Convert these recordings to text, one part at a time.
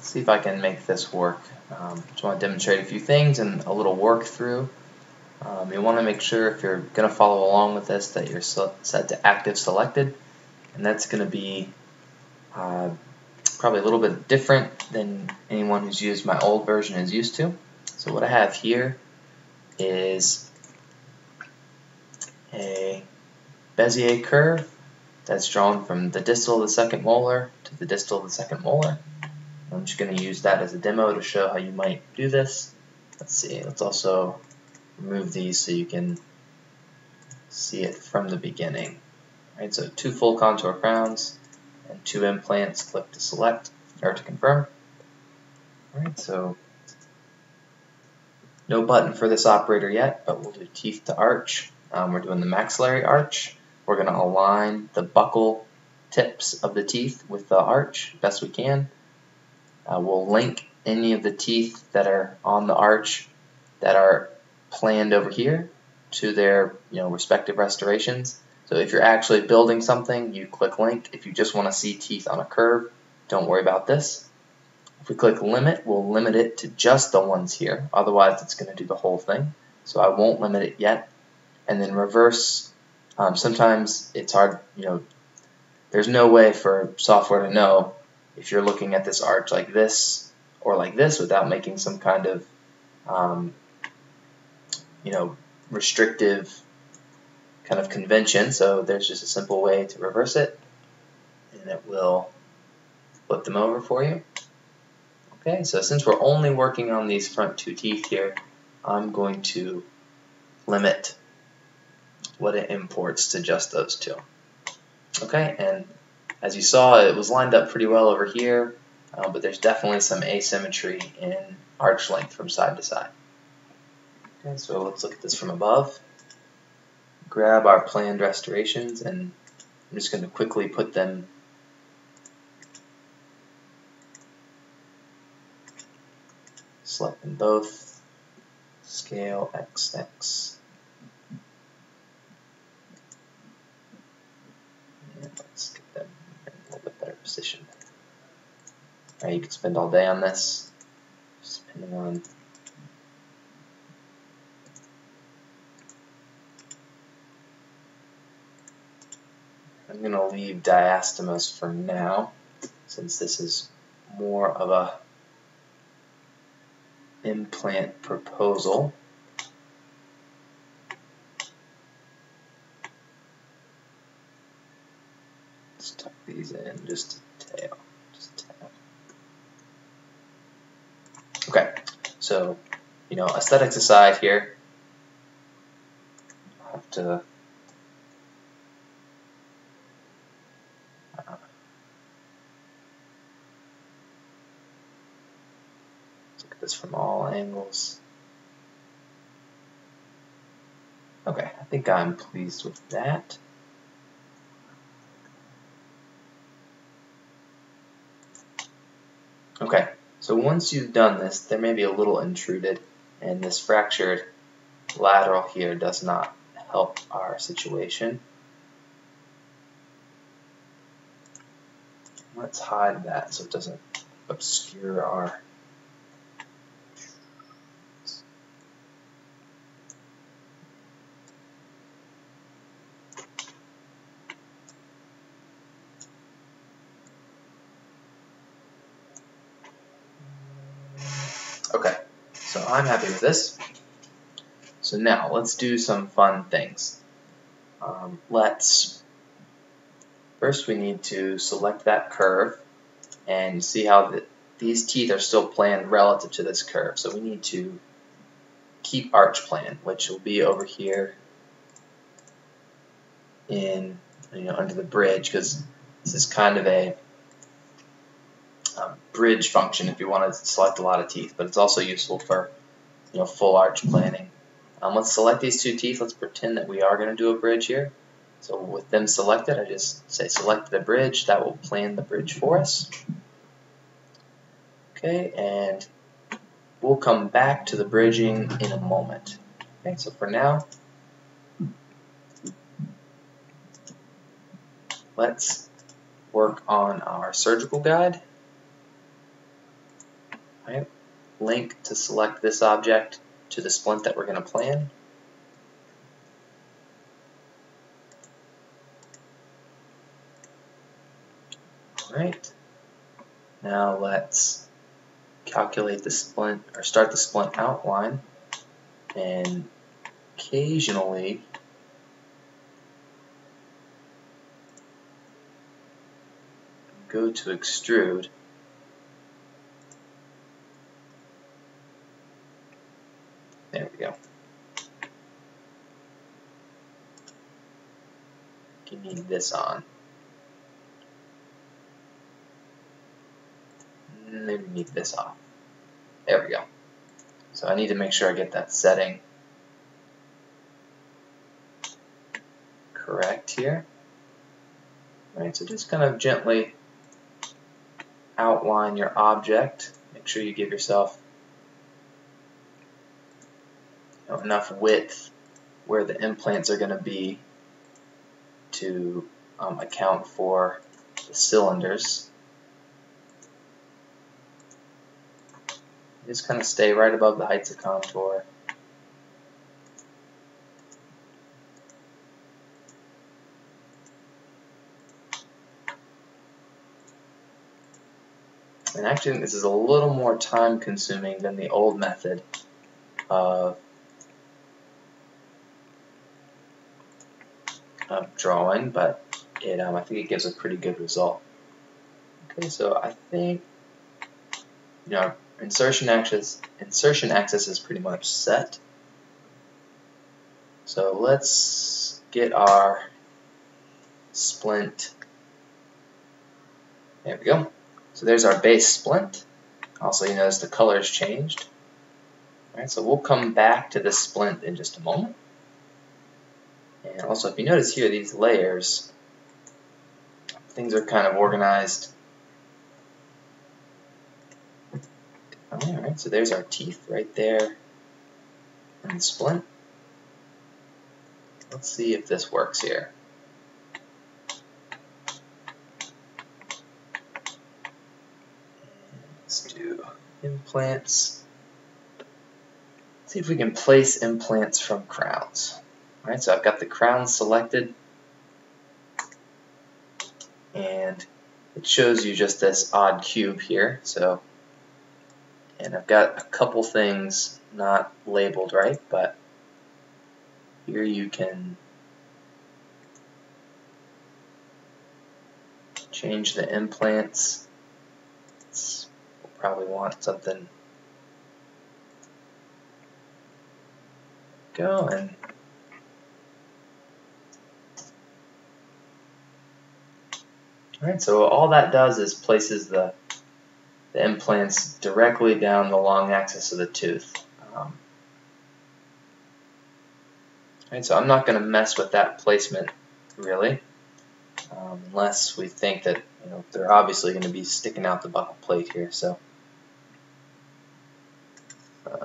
see if I can make this work. Just want to demonstrate a few things and a little work through. You want to make sure if you're going to follow along with this that you're set to active selected, and that's going to be probably a little bit different than anyone who's used my old version is used to. So what I have here is a Bezier curve that's drawn from the distal of the second molar to the distal of the second molar. I'm just going to use that as a demo to show how you might do this. Let's see, let's also remove these so you can see it from the beginning. Right, so 2 full contour crowns and 2 implants. Click to select or to confirm. Alright, so no button for this operator yet, but we'll do teeth to arch. We're doing the maxillary arch. We're going to align the buccal tips of the teeth with the arch best we can. We'll link any of the teeth that are on the arch that are planned over here to their respective restorations. So if you're actually building something, you click link. If you just want to see teeth on a curve, don't worry about this. If we click limit, we'll limit it to just the ones here. Otherwise, it's going to do the whole thing. So I won't limit it yet. And then reverse. Sometimes it's hard, there's no way for software to know if you're looking at this arch like this or like this without making some kind of, restrictive kind of convention. So there's just a simple way to reverse it, and it will flip them over for you. Okay, so since we're only working on these front 2 teeth here, I'm going to limit what it imports to just those 2. Okay, and as you saw, it was lined up pretty well over here, but there's definitely some asymmetry in arch length from side to side. Okay, so let's look at this from above. Grab our planned restorations, and I'm just going to quickly put them select them both, scale XX, and let's get them in a little bit better position. Alright, you can spend all day on this, just depending on I'm going to leave diastemas for now, since this is more of a implant proposal. Let's tuck these in just a tail. Okay, so aesthetics aside here, I have to look at this from all angles. Okay, I think I'm pleased with that. Okay, so once you've done this, there may be a little intruded, and this fractured lateral here does not help our situation. Let's hide that so it doesn't obscure our Okay, so I'm happy with this. So now let's do some fun things. First we need to select that curve and see how these teeth are still planned relative to this curve. So we need to keep arch plan, which will be over here in under the bridge, because this is kind of a bridge function if you want to select a lot of teeth, but it's also useful for full arch planning. Let's select these 2 teeth. Let's pretend that we are going to do a bridge here. So with them selected, I just say select the bridge. That will plan the bridge for us. Okay, and we'll come back to the bridging in a moment. Okay, so for now, let's work on our surgical guide. Right? Link to select this object to the splint that we're going to plan. Alright, now let's calculate the splint, or start the splint outline, and occasionally go to extrude. There we go. Give me this on. Maybe need this off. There we go. So I need to make sure I get that setting correct here. Alright, so just kind of gently outline your object. Make sure you give yourself enough width where the implants are going to be to account for the cylinders. Just kind of stay right above the heights of contour. And actually, this is a little more time consuming than the old method of drawing, but I think it gives a pretty good result. Okay, so I think insertion axis is pretty much set. So let's get our splint. There we go. So there's our base splint. Also, you notice the color's changed. Alright, so we'll come back to this splint in just a moment. And also, if you notice here, these layers, things are kind of organized. Alright, so there's our teeth right there and the splint. Let's see if this works here. Let's do implants. Let's see if we can place implants from crowns. Alright, so I've got the crown selected, and it shows you just this odd cube here. So, and I've got a couple things not labeled right, but here you can change the implants. We'll probably want something going. Alright, so all that does is places the implants directly down the long axis of the tooth. Alright, so I'm not going to mess with that placement really, unless we think that they're obviously going to be sticking out the buckle plate here. So turn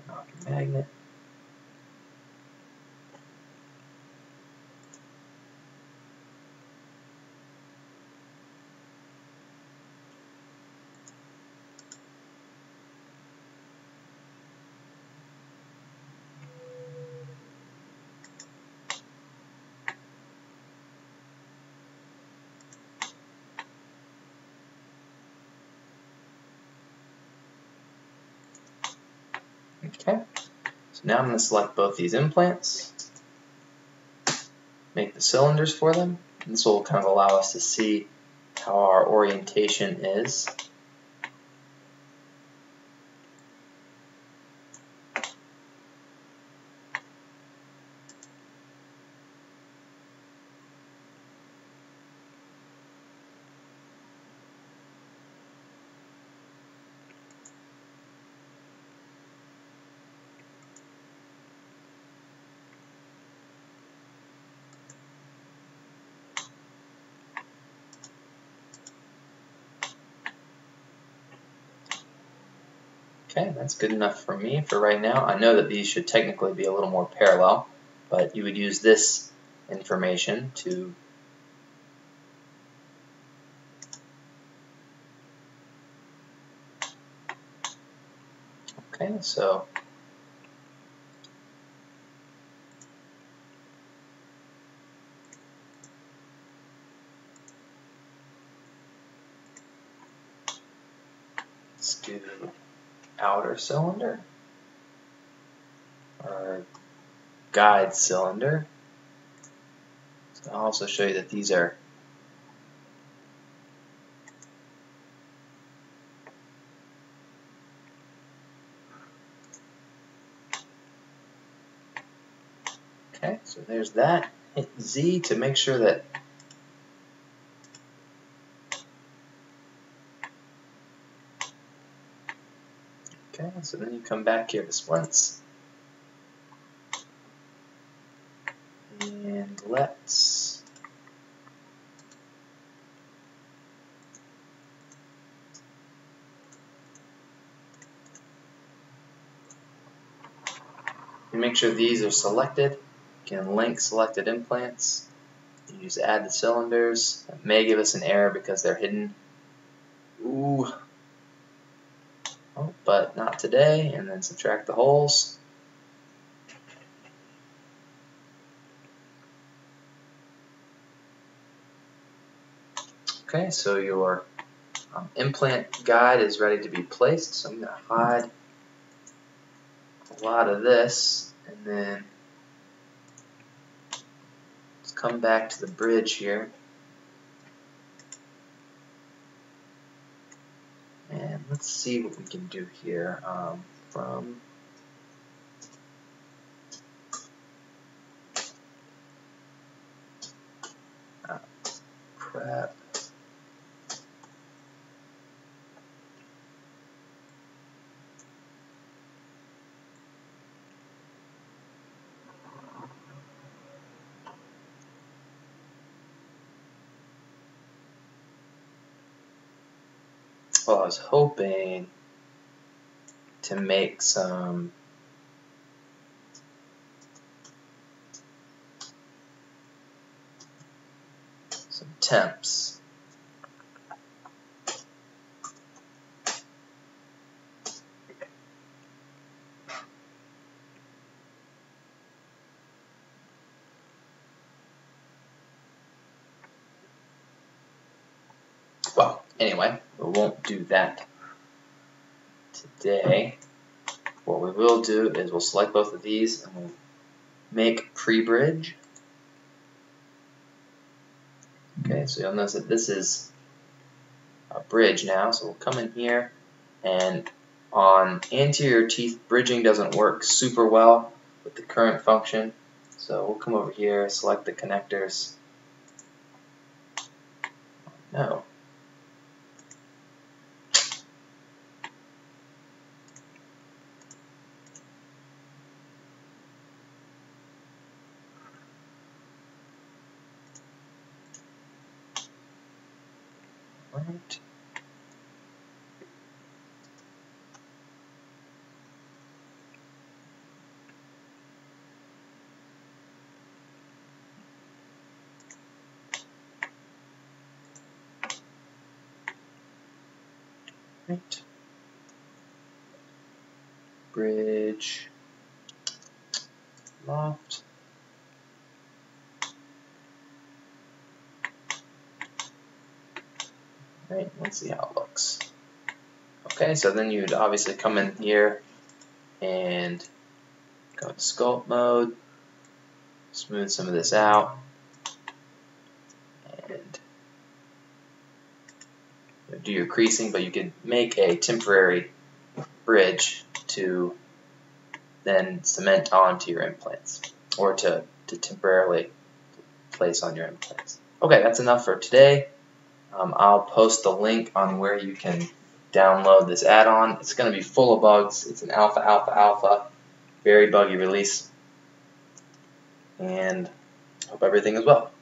off your magnet. Okay, so now I'm going to select both these implants, make the cylinders for them, and this will kind of allow us to see how our orientation is. Okay, that's good enough for me for right now. I know that these should technically be a little more parallel, but you would use this information to Okay, so let's do outer cylinder, or guide cylinder. So I'll also show you that these are okay, so there's that. Hit Z to make sure that okay, so then you come back here to splints. And let's make sure these are selected. You can link selected implants. Use add the cylinders. It may give us an error because they're hidden. Ooh. Oh, but not today. And then subtract the holes. Okay, so your implant guide is ready to be placed. So I'm going to hide a lot of this, and then let's come back to the bridge here. And let's see what we can do here from prep. Well, I was hoping to make some temps. Well, anyway, we won't do that today. What we will do is we'll select both of these and we'll make pre-bridge. Okay, so you'll notice that this is a bridge now, so we'll come in here, and on anterior teeth, bridging doesn't work super well with the current function. So we'll come over here, select the connectors. No. Right. Right. Bridge. Loft. Right, let's see how it looks. Okay, so then you'd obviously come in here and go into sculpt mode, smooth some of this out, and do your creasing, but you could make a temporary bridge to then cement onto your implants, or to temporarily place on your implants. Okay, that's enough for today. I'll post the link on where you can download this add-on. It's going to be full of bugs. It's an alpha, very buggy release, and hope everything is well.